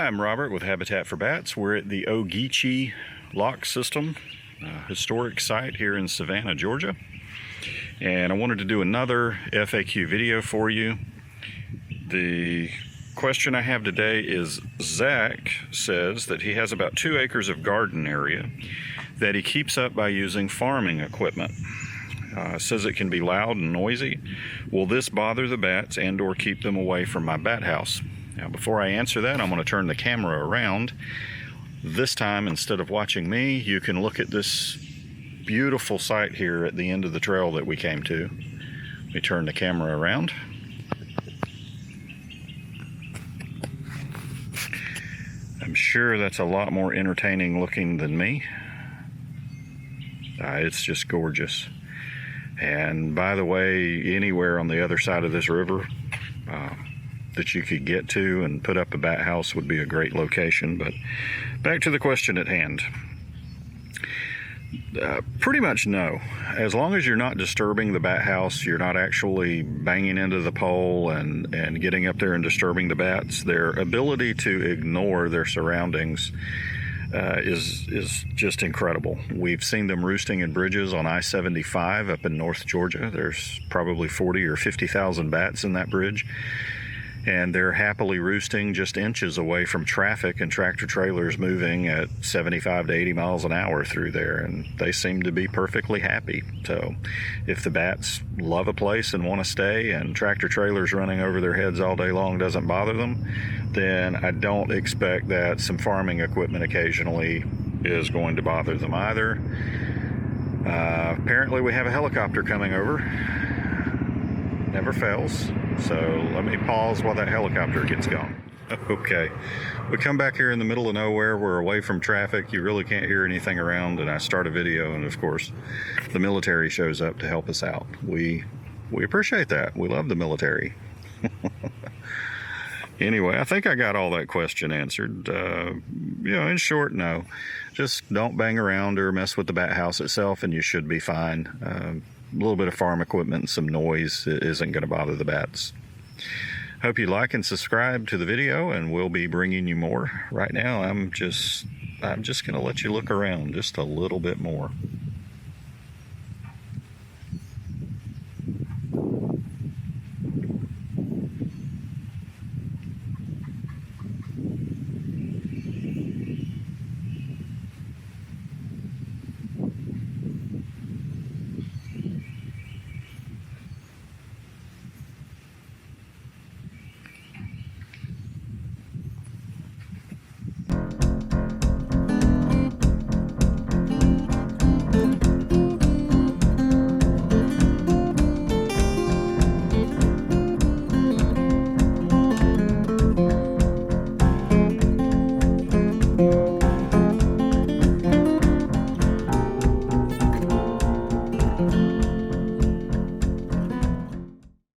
I'm Robert with Habitat for Bats. We're at the Ogeechee Lock System, historic site here in Savannah, Georgia. And I wanted to do another FAQ video for you. The question I have today is, Zach says that he has about 2 acres of garden area that he keeps up by using farming equipment. Says it can be loud and noisy. Will this bother the bats and or keep them away from my bat house? Now, before I answer that, I'm going to turn the camera around. This time, instead of watching me, you can look at this beautiful site here at the end of the trail that we came to. Let me turn the camera around. I'm sure that's a lot more entertaining looking than me. It's just gorgeous. And by the way, anywhere on the other side of this river that you could get to and put up a bat house would be a great location. But back to the question at hand. Pretty much no. As long as you're not disturbing the bat house, you're not actually banging into the pole and getting up there and disturbing the bats, their ability to ignore their surroundings is just incredible. We've seen them roosting in bridges on I-75 up in North Georgia. There's probably 40 or 50,000 bats in that bridge. And they're happily roosting just inches away from traffic and tractor trailers moving at 75 to 80 miles an hour through there, and they seem to be perfectly happy. So if the bats love a place and want to stay, and tractor trailers running over their heads all day long doesn't bother them, then I don't expect that some farming equipment occasionally is going to bother them either. Apparently we have a helicopter coming over. Never fails. So let me pause while that helicopter gets going. Okay, we come back here in the middle of nowhere. We're away from traffic. You really can't hear anything around, and I start a video, and of course the military shows up to help us out. We appreciate that. We love the military. Anyway, I think I got all that question answered. In short, no. Just don't bang around or mess with the bat house itself, and you should be fine. A little bit of farm equipment and some noise isn't going to bother the bats. Hope you like and subscribe to the video, and we'll be bringing you more. Right now, I'm just going to let you look around just a little bit more.